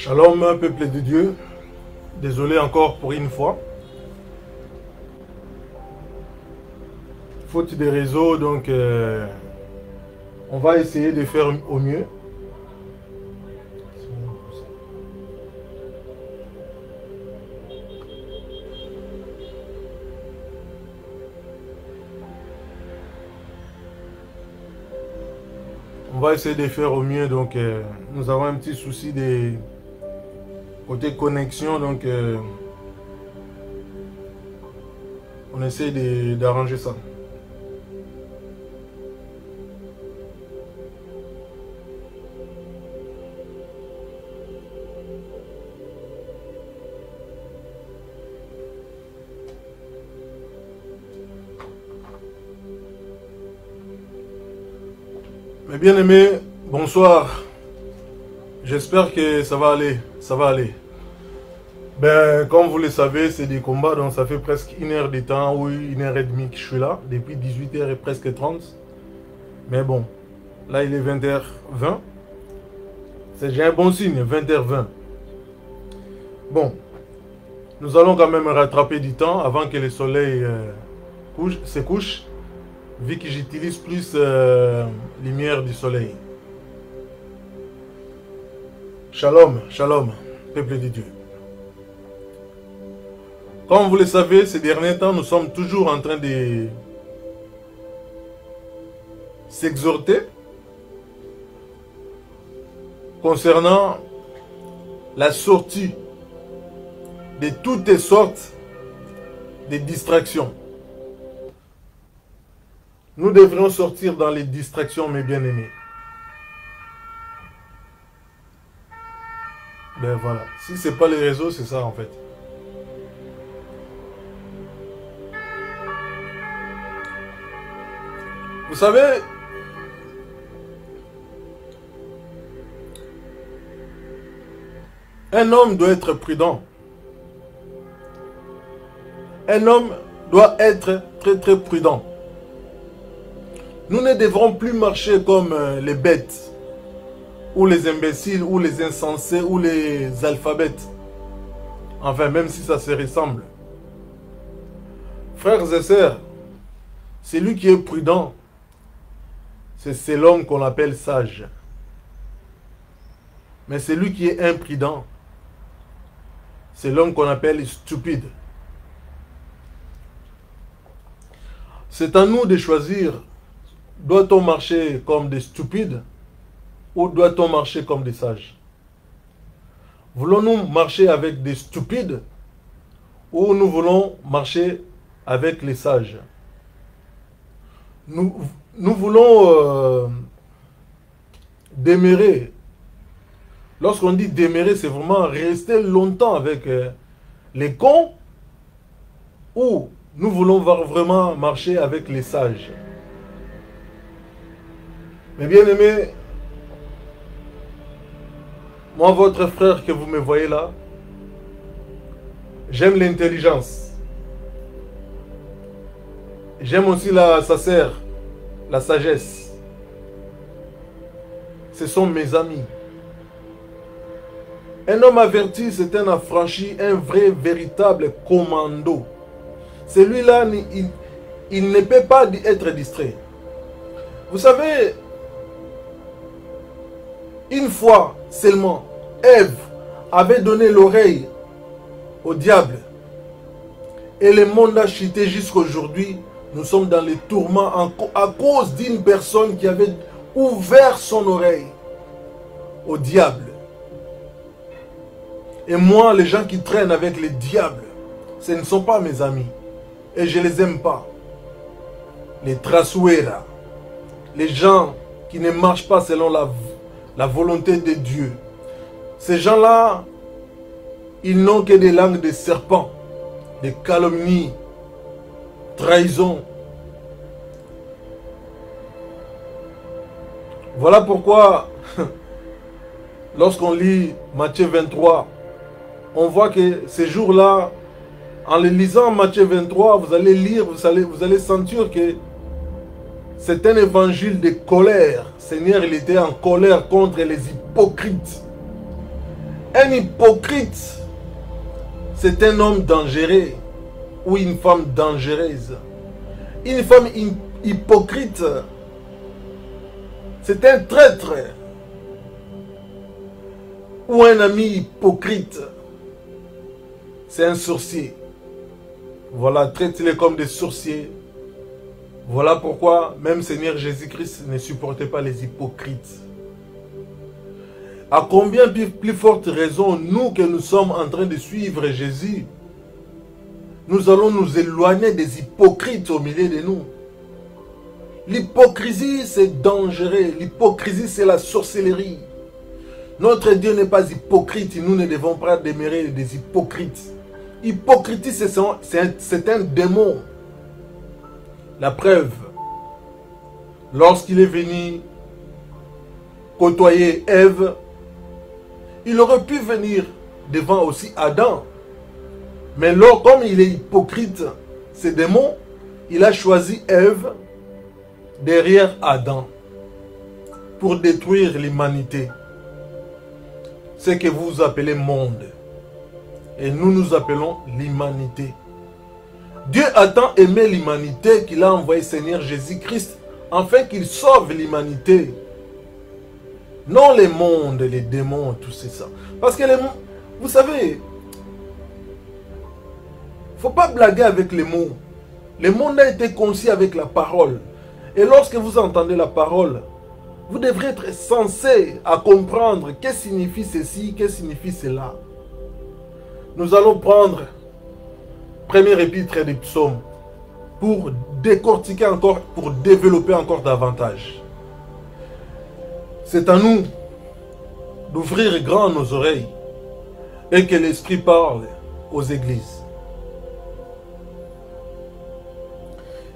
Shalom, peuple de Dieu. Désolé encore pour une fois. Faute des réseaux, donc on va essayer de faire au mieux. On va essayer de faire au mieux, donc nous avons un petit souci des côté connexion, donc on essaie d'arranger ça. Mes bien-aimés, bonsoir. J'espère que ça va aller. Ça va aller. Ben, comme vous le savez, c'est des combats, donc ça fait presque 1 heure de temps, ou 1 heure et demie que je suis là, depuis 18h et presque 30. Mais bon, là il est 20h20. C'est déjà un bon signe, 20h20. Bon, nous allons quand même rattraper du temps avant que le soleil se couche, vu que j'utilise plus lumière du soleil. Shalom, shalom, peuple de Dieu. Comme vous le savez, ces derniers temps, nous sommes toujours en train de s'exhorter concernant la sortie de toutes sortes de distractions. Nous devrions sortir dans les distractions, mes bien-aimés. Ben voilà, si ce n'est pas les réseaux, c'est ça en fait. Vous savez, un homme doit être prudent. Un homme doit être très prudent. Nous ne devrons plus marcher comme les bêtes, ou les imbéciles, ou les insensés, ou les alphabètes. Enfin, même si ça se ressemble. Frères et sœurs, celui qui est prudent, c'est l'homme qu'on appelle sage. Mais celui qui est imprudent, c'est l'homme qu'on appelle stupide. C'est à nous de choisir, doit-on marcher comme des stupides ou doit-on marcher comme des sages? Voulons-nous marcher avec des stupides ou nous voulons marcher avec les sages? Nous voulons demeurer. Lorsqu'on dit demeurer, c'est vraiment rester longtemps avec les cons, ou nous voulons vraiment marcher avec les sages. Mes bien-aimés, moi, votre frère que vous me voyez là, j'aime l'intelligence. J'aime aussi sa sœur, la sagesse. Ce sont mes amis. Un homme averti, c'est un affranchi, un vrai, véritable commando. Celui-là, il ne peut pas être distrait. Vous savez, une fois seulement, Ève avait donné l'oreille au diable. Et le monde a chuté jusqu'à aujourd'hui. Nous sommes dans les tourments à cause d'une personne qui avait ouvert son oreille au diable. Et moi, les gens qui traînent avec les diables, ce ne sont pas mes amis. Et je ne les aime pas. Les trasuera. Les gens qui ne marchent pas selon la volonté de Dieu. Ces gens-là, ils n'ont que des langues de serpents, des calomnies, trahison. Voilà pourquoi, lorsqu'on lit Matthieu 23, on voit que ces jours-là, en les lisant Matthieu 23, vous allez lire, vous allez sentir que c'est un évangile de colère. Seigneur, il était en colère contre les hypocrites. Un hypocrite, c'est un homme dangereux ou une femme dangereuse. Une femme hypocrite, c'est un traître ou un ami hypocrite. C'est un sorcier. Voilà, traitez-les comme des sorciers. Voilà pourquoi même Seigneur Jésus-Christ ne supportait pas les hypocrites. À combien plus forte raison, nous que nous sommes en train de suivre Jésus, nous allons nous éloigner des hypocrites au milieu de nous. L'hypocrisie, c'est dangereux. L'hypocrisie, c'est la sorcellerie. Notre Dieu n'est pas hypocrite. Nous ne devons pas demeurer des hypocrites. Hypocrisie, c'est un démon. La preuve, lorsqu'il est venu côtoyer Ève, il aurait pu venir devant aussi Adam. Mais là, comme il est hypocrite, ce démon, il a choisi Ève derrière Adam pour détruire l'humanité. Ce que vous appelez monde. Et nous nous appelons l'humanité. Dieu a tant aimé l'humanité qu'il a envoyé Seigneur Jésus-Christ afin qu'il sauve l'humanité. Non les mondes, les démons, tout ça. Parce que vous savez, il ne faut pas blaguer avec les mots. Le monde a été conçu avec la parole. Et lorsque vous entendez la parole, vous devrez être censé à comprendre qu'est-ce que signifie ceci, qu'est-ce que signifie cela. Nous allons prendre premier épître des psaumes pour décortiquer encore, pour développer encore davantage. C'est à nous d'ouvrir grand nos oreilles et que l'Esprit parle aux églises.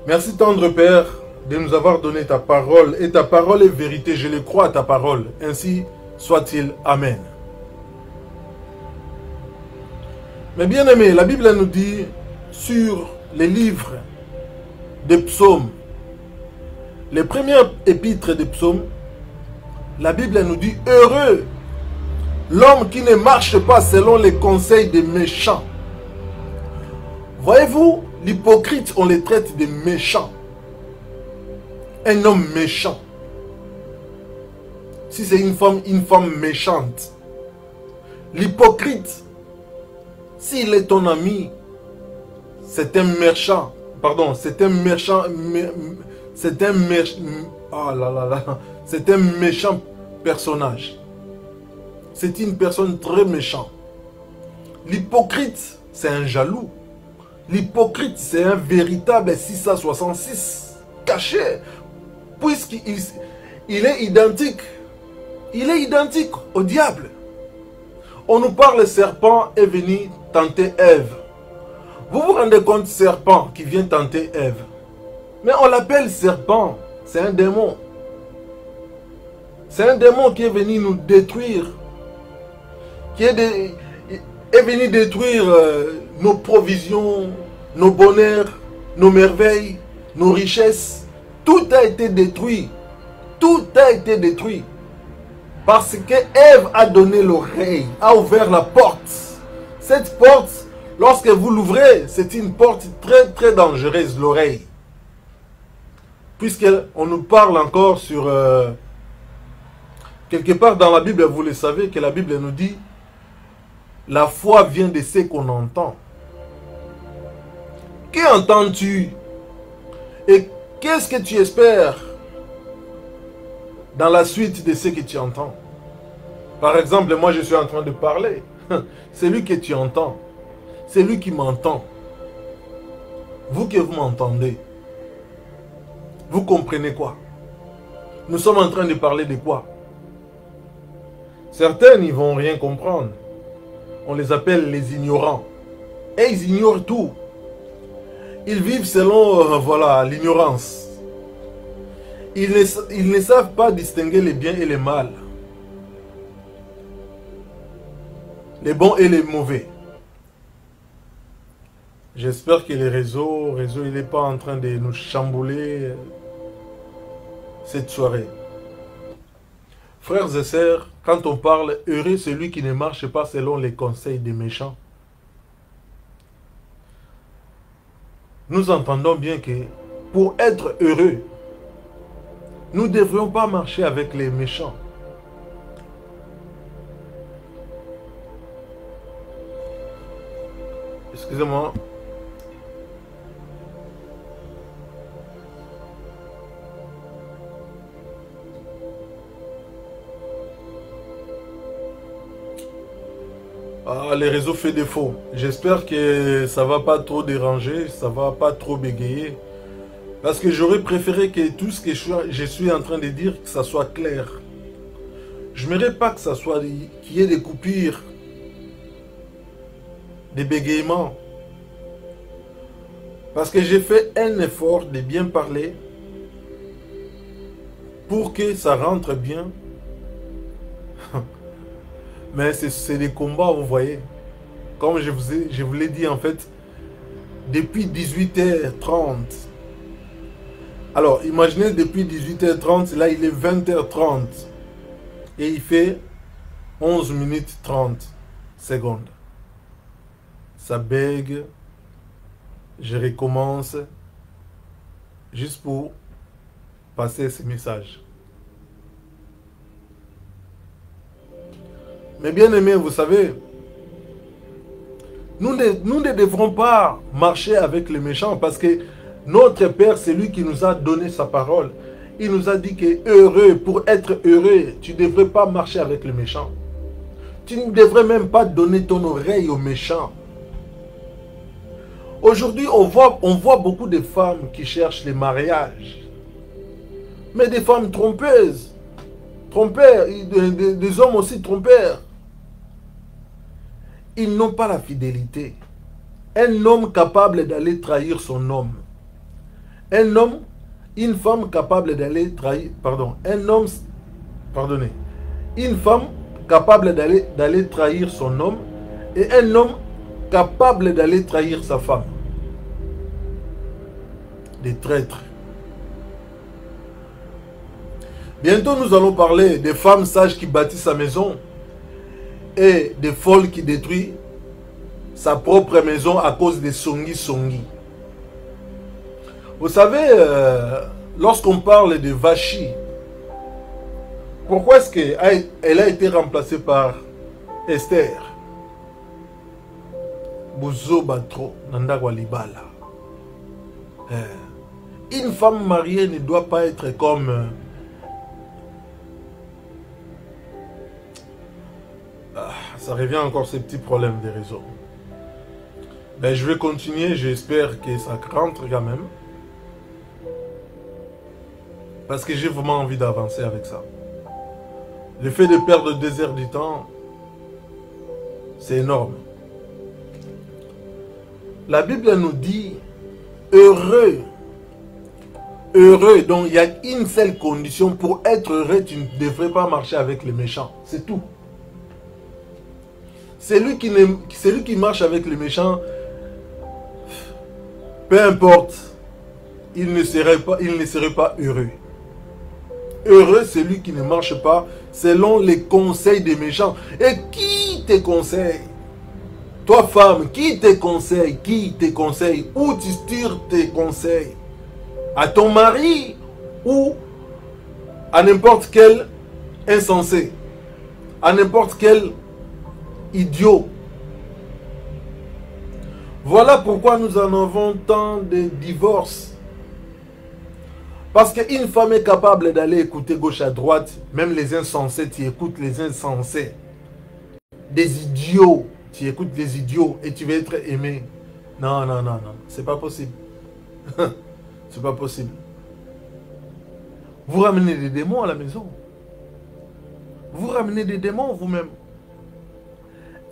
Merci tendre Père de nous avoir donné ta parole, et ta parole est vérité, je le crois à ta parole, ainsi soit-il. Amen. Mais bien aimé, la Bible nous dit sur les livres des psaumes, les premiers épîtres des psaumes, la Bible nous dit heureux l'homme qui ne marche pas selon les conseils des méchants. Voyez-vous, l'hypocrite, on les traite de méchants. Un homme méchant. Si c'est une femme méchante. L'hypocrite, s'il est ton ami, c'est un méchant. Pardon, c'est un méchant. C'est un méchant. Oh là là là. C'est un méchant personnage. C'est une personne très méchante. L'hypocrite, c'est un jaloux. L'hypocrite, c'est un véritable 666 caché. Puisqu'il est identique. Il est identique au diable. On nous parle, le serpent est venu tenter Ève. Vous vous rendez compte, serpent qui vient tenter Ève. Mais on l'appelle serpent. C'est un démon. C'est un démon qui est venu nous détruire. Qui est venu détruire nos provisions, nos bonheurs, nos merveilles, nos richesses. Tout a été détruit. Tout a été détruit. Parce que Ève a donné l'oreille, a ouvert la porte. Cette porte, lorsque vous l'ouvrez, c'est une porte très très dangereuse, l'oreille. Puisqu'on nous parle encore sur... quelque part dans la Bible, vous le savez, que la Bible nous dit la foi vient de ce qu'on entend. Qu'entends-tu? Et qu'est-ce que tu espères dans la suite de ce que tu entends? Par exemple, moi je suis en train de parler. C'est lui que tu entends. C'est lui qui m'entend. Vous que vous m'entendez. Vous comprenez quoi? Nous sommes en train de parler de quoi? Certains n'y vont rien comprendre. On les appelle les ignorants. Et ils ignorent tout. Ils vivent selon voilà, l'ignorance. Ils ne savent pas distinguer les biens et les mal. Les bons et les mauvais. J'espère que le réseau il n'est pas en train de nous chambouler cette soirée. Frères et sœurs, quand on parle heureux, celui qui ne marche pas selon les conseils des méchants. Nous entendons bien que pour être heureux, nous ne devrions pas marcher avec les méchants. Excusez-moi. Ah, les réseaux fait défaut. J'espère que ça va pas trop déranger, ça va pas trop bégayer. Parce que j'aurais préféré que tout ce que je suis en train de dire, que ça soit clair. Je n'aimerais pas que ça soit, qu'il y ait des coupures, des bégayements. Parce que j'ai fait un effort de bien parler pour que ça rentre bien. Mais c'est des combats, vous voyez. Comme je vous l'ai dit, en fait, depuis 18h30. Alors, imaginez depuis 18h30, là, il est 20h30. Et il fait 11 minutes 30 secondes. Ça bègue. Je recommence. Juste pour passer ce message. Mais bien aimés, vous savez, nous ne devrons pas marcher avec les méchants parce que notre Père, c'est lui qui nous a donné sa parole. Il nous a dit que heureux, pour être heureux, tu ne devrais pas marcher avec les méchants. Tu ne devrais même pas donner ton oreille aux méchants. Aujourd'hui, on voit beaucoup de femmes qui cherchent les mariages. Mais des femmes trompeuses. Trompeurs, des hommes aussi trompeurs. Ils n'ont pas la fidélité. Un homme capable d'aller trahir son homme. Un homme, une femme capable d'aller trahir, une femme capable d'aller trahir son homme et un homme capable d'aller trahir sa femme. Des traîtres. Bientôt nous allons parler des femmes sages qui bâtissent sa maison et des folles qui détruisent sa propre maison à cause des songi. Vous savez, lorsqu'on parle de Vachi, pourquoi est-ce qu'elle a été remplacée par Esther? Bozo Batro, Nandagwa Libala. Une femme mariée ne doit pas être comme... ça revient encore ces petits problèmes des réseaux. Ben, je vais continuer, j'espère que ça rentre quand même. Parce que j'ai vraiment envie d'avancer avec ça. Le fait de perdre 2 heures du temps, c'est énorme. La Bible nous dit, heureux. Heureux, donc il y a une seule condition. Pour être heureux, tu ne devrais pas marcher avec les méchants. C'est tout. Celui qui marche avec les méchants, peu importe, il ne serait pas heureux. Heureux, c'est lui qui ne marche pas selon les conseils des méchants. Et qui te conseille? Toi, femme, qui te conseille? Qui te conseille? Où tu tires tes conseils? À ton mari ou à n'importe quel insensé? À n'importe quel idiot? Voilà pourquoi nous en avons tant de divorces. Parce qu'une femme est capable d'aller écouter gauche à droite, même les insensés, tu écoutes les insensés. Des idiots, tu écoutes des idiots et tu vas être aimé. Non, non, non, non, c'est pas possible. C'est pas possible. Vous ramenez des démons à la maison. Vous ramenez des démons vous-même.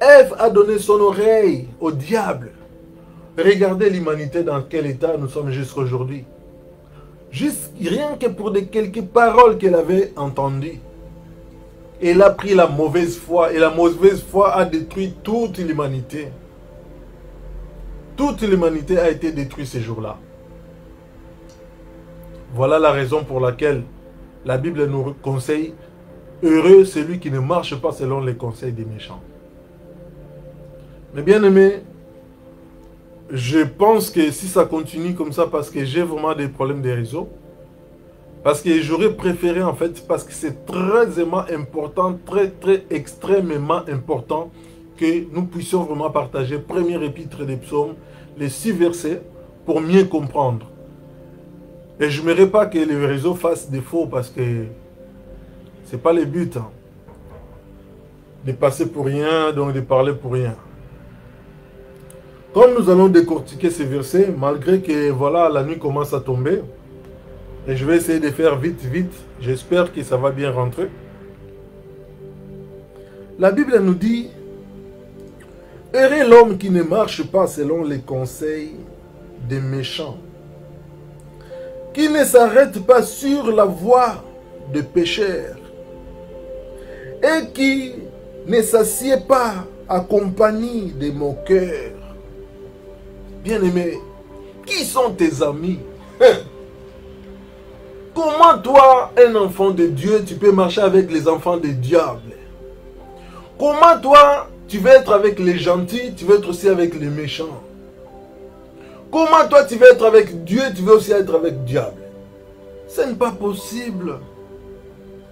Ève a donné son oreille au diable. Regardez l'humanité dans quel état nous sommes jusqu'à aujourd'hui. Juste rien que pour quelques paroles qu'elle avait entendues. Elle a pris la mauvaise foi et la mauvaise foi a détruit toute l'humanité. Toute l'humanité a été détruite ces jours-là. Voilà la raison pour laquelle la Bible nous conseille Heureux celui qui ne marche pas selon les conseils des méchants. Mais bien aimé, je pense que si ça continue comme ça, parce que j'ai vraiment des problèmes de réseau, parce que j'aurais préféré en fait, parce que c'est très important, très extrêmement important que nous puissions vraiment partager première épître des psaumes, les 6 versets, pour mieux comprendre. Et je n'aimerais pas que le réseau fasse défaut, parce que c'est pas le but, hein, de passer pour rien, donc de parler pour rien. Comme nous allons décortiquer ces versets, malgré que voilà, la nuit commence à tomber, et je vais essayer de faire vite, j'espère que ça va bien rentrer. La Bible nous dit, heureux l'homme qui ne marche pas selon les conseils des méchants, qui ne s'arrête pas sur la voie des pécheurs, et qui ne s'assied pas à compagnie des moqueurs. Bien-aimé, qui sont tes amis? Comment toi, un enfant de Dieu, tu peux marcher avec les enfants des diables? Comment toi, tu veux être avec les gentils, tu veux être aussi avec les méchants? Comment toi, tu veux être avec Dieu, tu veux aussi être avec le diable? Ce n'est pas possible.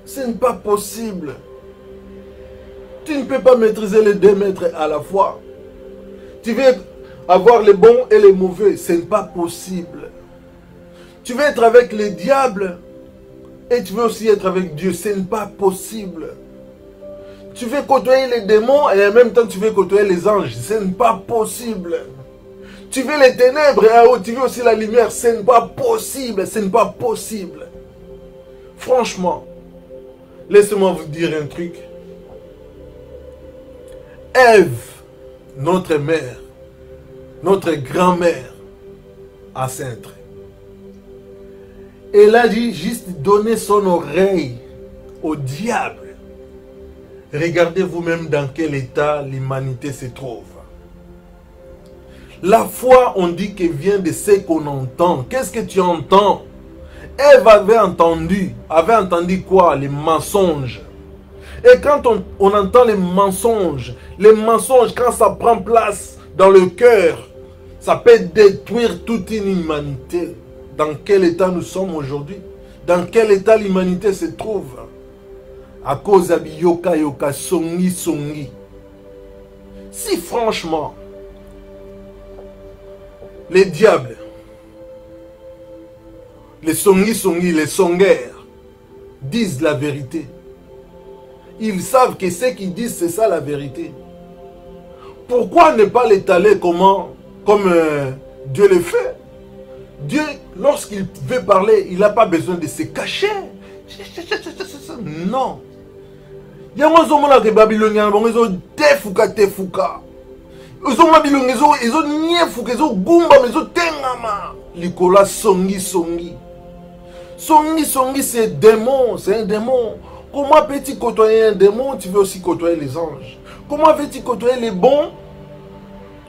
Ce n'est pas possible. Tu ne peux pas maîtriser les 2 maîtres à la fois. Tu veux avoir les bons et les mauvais. Ce n'est pas possible. Tu veux être avec les diables et tu veux aussi être avec Dieu. Ce n'est pas possible. Tu veux côtoyer les démons et en même temps tu veux côtoyer les anges. Ce n'est pas possible. Tu veux les ténèbres et tu veux aussi la lumière. Ce n'est pas possible. Ce n'est pas possible. Franchement, laissez-moi vous dire un truc. Ève, notre mère, notre grand-mère, a cintré. Elle a dit juste donner son oreille au diable. Regardez vous-même dans quel état l'humanité se trouve. La foi, on dit qu'elle vient de ce qu'on entend. Qu'est-ce que tu entends? Ève avait entendu quoi? Les mensonges. Et quand on entend les mensonges, quand ça prend place dans le cœur, ça peut détruire toute une humanité. Dans quel état nous sommes aujourd'hui? Dans quel état l'humanité se trouve? À cause de yoka songi. Si franchement, les diables, les songi, les songueurs, disent la vérité, ils savent que ce qu'ils disent, c'est ça la vérité. Pourquoi ne pas l'étaler comme Dieu le fait? Dieu, lorsqu'il veut parler, il n'a pas besoin de se cacher. Non. Il y a un moment que Babylone, ils ont tefuka. Ils ont Babylone, ils ont niefuka, ils ont gumba, ils ont tengama. Nicolas songi. Songi, c'est démon, c'est un démon. Comment peux-tu côtoyer un démon? Tu veux aussi côtoyer les anges. Comment veux-tu côtoyer les bons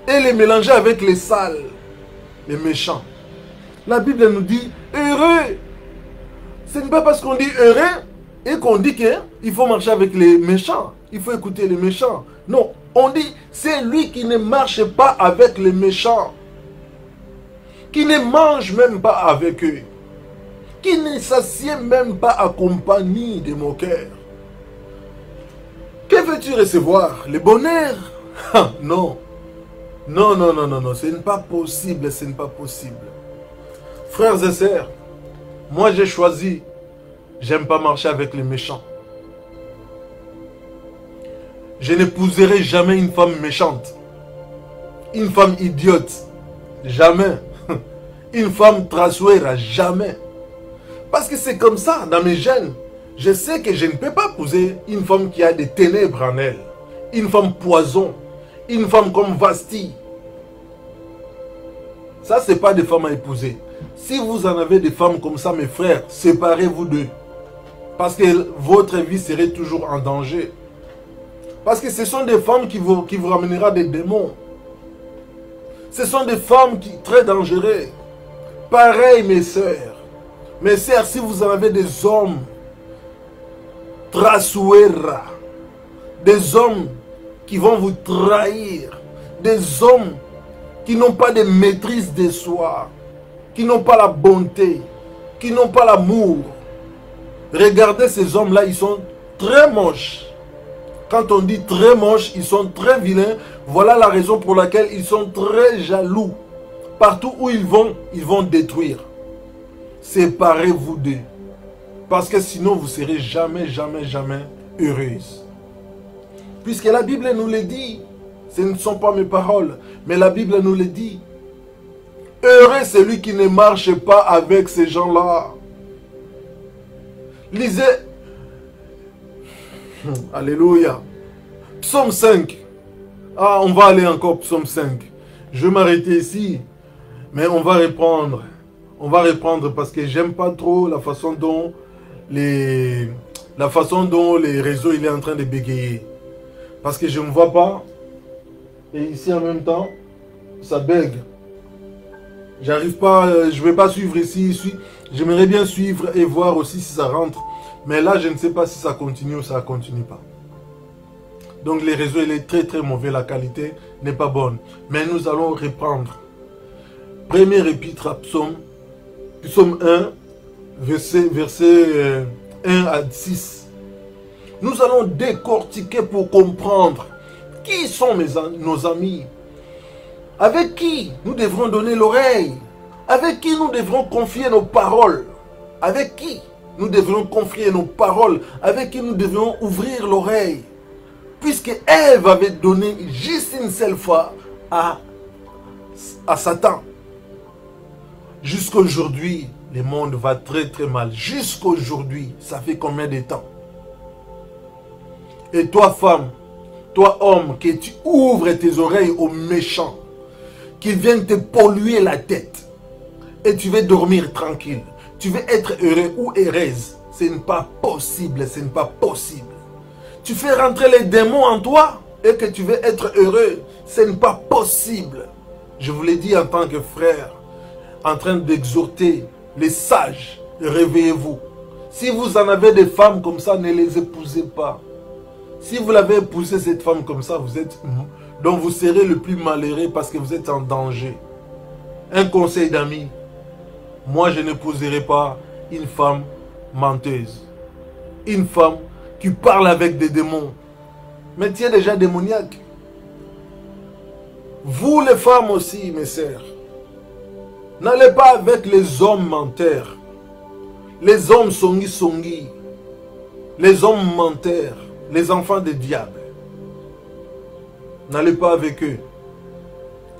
et les mélanger avec les sales, les méchants? La Bible nous dit heureux. Ce n'est pas parce qu'on dit heureux et qu'on dit qu'il faut marcher avec les méchants. Il faut écouter les méchants. Non, on dit c'est lui qui ne marche pas avec les méchants, qui ne mange même pas avec eux, qui ne s'assied même pas à compagnie des moqueurs. Que veux-tu recevoir? Le bonheur? Non. Non, ce n'est pas possible, ce n'est pas possible. Frères et sœurs, moi j'ai choisi, j'aime pas marcher avec les méchants. Je n'épouserai jamais une femme méchante, une femme idiote, jamais. Une femme trasouère, jamais. Parce que c'est comme ça, dans mes gènes. Je sais que je ne peux pas épouser une femme qui a des ténèbres en elle. Une femme poison. Une femme comme Vasti. Ça, ce n'est pas des femmes à épouser. Si vous en avez des femmes comme ça, mes frères, séparez-vous d'eux. Parce que votre vie serait toujours en danger. Parce que ce sont des femmes qui vous ramèneront des démons. Ce sont des femmes très dangereuses. Pareil, mes sœurs. Mes sœurs, si vous en avez des hommes trasuera, des hommes qui vont vous trahir, des hommes qui n'ont pas de maîtrise de soi, qui n'ont pas la bonté, qui n'ont pas l'amour. Regardez ces hommes-là, ils sont très moches. Quand on dit très moches, ils sont très vilains. Voilà la raison pour laquelle ils sont très jaloux. Partout où ils vont détruire. Séparez-vous d'eux. Parce que sinon, vous ne serez jamais, jamais, jamais heureuse. Puisque la Bible nous le dit. Ce ne sont pas mes paroles, mais la Bible nous le dit. Heureux celui qui ne marche pas avec ces gens-là. Lisez. Alléluia. Psaume 5. Ah, on va aller encore psaume 5. Je vais m'arrêter ici. Mais on va reprendre. On va reprendre parce que j'aime pas trop la façon dont les réseaux il est en train de bégayer. Parce que je ne vois pas. Et ici en même temps, ça bègue. J'arrive pas, je ne vais pas suivre ici. J'aimerais bien suivre et voir aussi si ça rentre. Mais là, je ne sais pas si ça continue ou ça ne continue pas. Donc les réseaux, il est très très mauvais. La qualité n'est pas bonne. Mais nous allons reprendre. Premier épître à Psaume 1, verset 1 à 6. Nous allons décortiquer pour comprendre qui sont nos amis. Avec qui nous devrons donner l'oreille. Avec qui nous devrons confier nos paroles. Avec qui nous devrons confier nos paroles. Avec qui nous devrons ouvrir l'oreille. Puisque Ève avait donné juste une seule fois à Satan. Jusqu'aujourd'hui, le monde va très très mal. Jusqu'aujourd'hui, ça fait combien de temps? Et toi femme, toi homme, que tu ouvres tes oreilles aux méchants, qui viennent te polluer la tête, et tu veux dormir tranquille, tu veux être heureux ou heureuse, ce n'est pas possible, ce n'est pas possible. Tu fais rentrer les démons en toi, et que tu veux être heureux, ce n'est pas possible. Je vous l'ai dit en tant que frère, en train d'exhorter les sages, réveillez-vous. Si vous en avez des femmes comme ça, ne les épousez pas. Si vous l'avez épousé cette femme comme ça, donc vous serez le plus malheureux parce que vous êtes en danger. Un conseil d'amis, moi je n'épouserai pas une femme menteuse. Une femme qui parle avec des démons. Mais tu es déjà démoniaque. Vous les femmes aussi, mes sœurs, n'allez pas avec les hommes menteurs. Les hommes songi. Les hommes menteurs. Les enfants des diables. N'allez pas avec eux.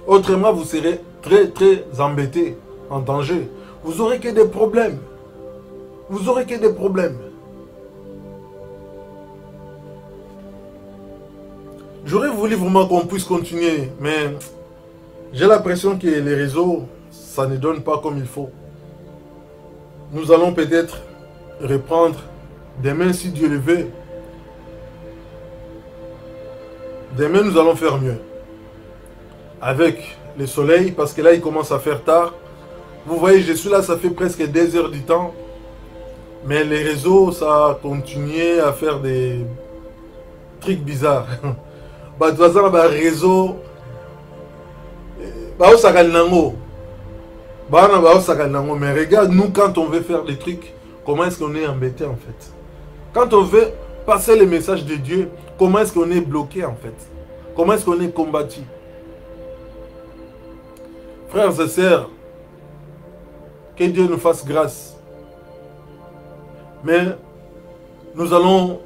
Autrement, vous serez très très embêtés, en danger. Vous aurez que des problèmes. Vous aurez que des problèmes. J'aurais voulu vraiment qu'on puisse continuer, mais j'ai l'impression que les réseaux, ça ne donne pas comme il faut. Nous allons peut-être reprendre demain si Dieu le veut. Demain, nous allons faire mieux. Avec le soleil, parce que là, il commence à faire tard. Vous voyez, je suis là, ça fait presque 2 heures du temps. Mais les réseaux, ça a continué à faire des trucs bizarres. De toute façon, le réseau... Mais regarde, nous, quand on veut faire des trucs, comment est-ce qu'on est embêté en fait? Quand on veut passer le message de Dieu, comment est-ce qu'on est bloqué en fait? Comment est-ce qu'on est combattu? Frères et sœurs, que Dieu nous fasse grâce. Mais nous allons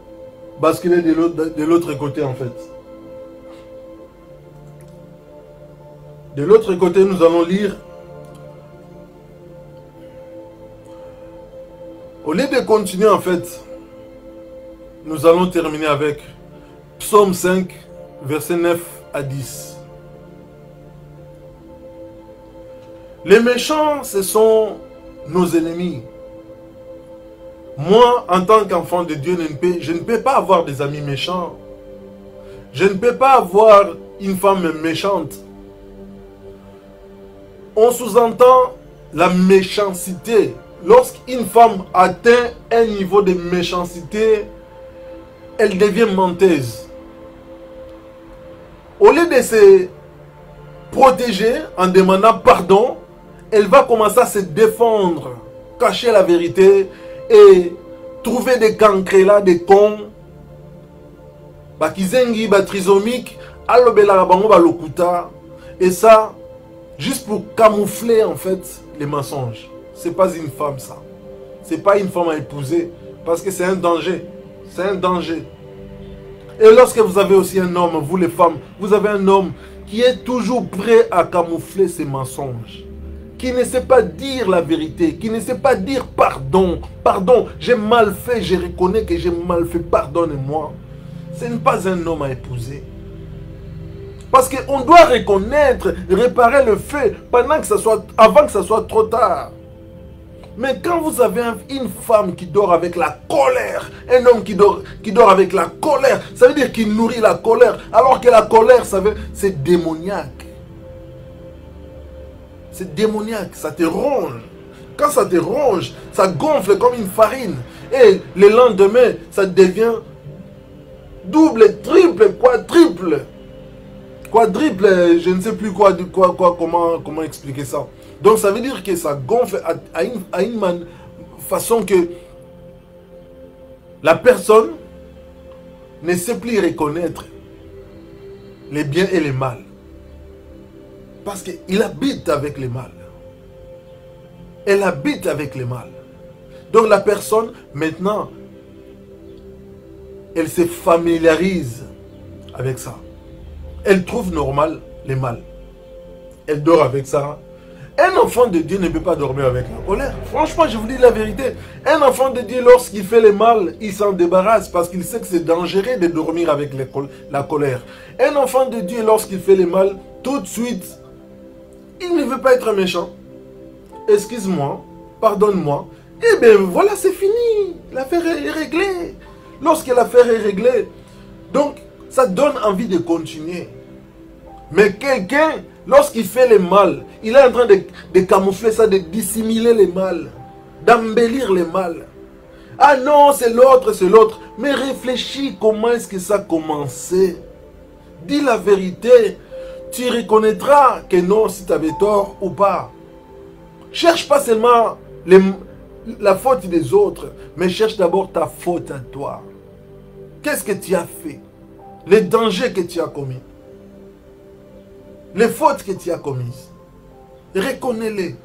basculer de l'autre côté en fait. De l'autre côté, nous allons lire. Au lieu de continuer en fait, nous allons terminer avec Psaume 5, versets 9 à 10. Les méchants, ce sont nos ennemis. Moi, en tant qu'enfant de Dieu, je ne peux pas avoir des amis méchants. Je ne peux pas avoir une femme méchante. On sous-entend la méchanceté. Lorsqu'une femme atteint un niveau de méchanceté, elle devient menteuse. Au lieu de se protéger en demandant pardon, elle va commencer à se défendre, cacher la vérité et trouver des cancrés là, des cons, bakizengi, trisomiques, alobela bango balokuta, et ça, juste pour camoufler en fait les mensonges. C'est pas une femme ça. C'est pas une femme à épouser, parce que c'est un danger. C'est un danger. Et lorsque vous avez aussi un homme, vous les femmes, vous avez un homme qui est toujours prêt à camoufler ses mensonges, qui ne sait pas dire la vérité, qui ne sait pas dire pardon. Pardon, j'ai mal fait, je reconnais que j'ai mal fait, pardonne-moi. Ce n'est pas un homme à épouser. Parce qu'on doit reconnaître, réparer le fait pendant que ça soit, avant que ça soit trop tard. Mais quand vous avez une femme qui dort avec la colère, un homme qui dort avec la colère, ça veut dire qu'il nourrit la colère, alors que la colère, c'est démoniaque. C'est démoniaque, ça te ronge. Quand ça te ronge, ça gonfle comme une farine. Et le lendemain, ça devient double, triple, quadruple. Quadruple, je ne sais plus comment expliquer ça. Donc ça veut dire que ça gonfle à une façon que la personne ne sait plus reconnaître les biens et les mal. Parce qu'il habite avec les mal. Elle habite avec les mal. Donc la personne, maintenant, elle se familiarise avec ça. Elle trouve normal les mal. Elle dort avec ça. Un enfant de Dieu ne peut pas dormir avec la colère. Franchement, je vous dis la vérité. Un enfant de Dieu, lorsqu'il fait le mal, il s'en débarrasse parce qu'il sait que c'est dangereux de dormir avec la colère. Un enfant de Dieu, lorsqu'il fait le mal, tout de suite, il ne veut pas être méchant. Excuse-moi, pardonne-moi. Eh bien, voilà, c'est fini. L'affaire est réglée. Lorsque l'affaire est réglée, donc, ça donne envie de continuer. Mais quelqu'un, lorsqu'il fait le mal, il est en train de camoufler ça, de dissimuler le mal, d'embellir le mal. Ah non, c'est l'autre, c'est l'autre. Mais réfléchis, comment est-ce que ça a commencé? Dis la vérité. Tu reconnaîtras que non, si tu avais tort ou pas. Cherche pas seulement la faute des autres, mais cherche d'abord ta faute à toi. Qu'est-ce que tu as fait? Les dangers que tu as commis. Les fautes que tu as commises. Reconnais-les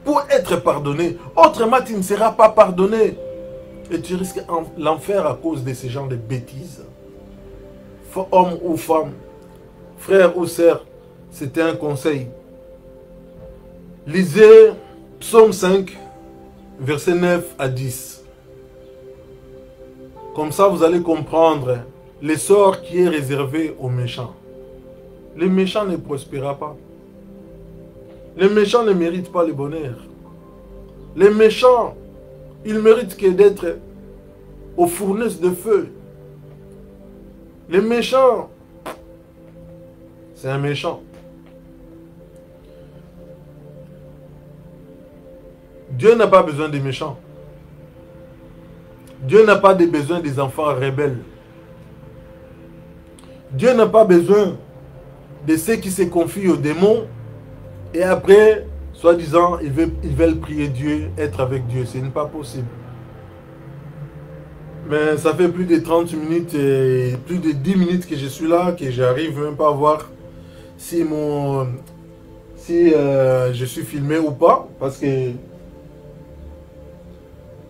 pour être pardonné. Autrement, tu ne seras pas pardonné. Et tu risques l'enfer à cause de ce genre de bêtises. Homme ou femme, frère ou sœur, c'était un conseil. Lisez Psaume 5, versets 9 à 10. Comme ça, vous allez comprendre le sort qui est réservé aux méchants. Les méchants ne prospéreront pas. Les méchants ne méritent pas le bonheur. Les méchants, ils méritent que d'être aux fournaises de feu. Les méchants, c'est un méchant. Dieu n'a pas besoin des méchants. Dieu n'a pas besoin des enfants rebelles. Dieu n'a pas besoin de ceux qui se confient aux démons et après, soi-disant, ils veulent prier Dieu, être avec Dieu. Ce n'est pas possible. Mais ça fait plus de 30 minutes et plus de 10 minutes que je suis là, que j'arrive même pas à voir si je suis filmé ou pas, parce que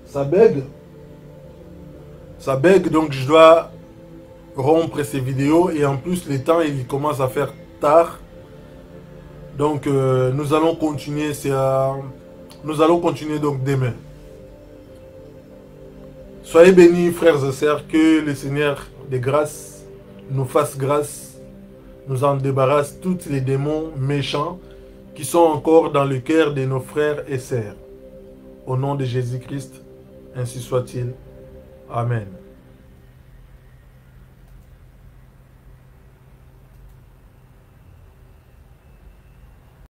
ça bug. Ça bug, donc je dois rompre ces vidéos et en plus le temps il commence à faire tard. Donc nous allons continuer donc demain. Soyez bénis frères et sœurs, que le Seigneur de grâce nous fasse grâce, nous en débarrasse tous les démons méchants qui sont encore dans le cœur de nos frères et sœurs. Au nom de Jésus-Christ, ainsi soit-il. Amen.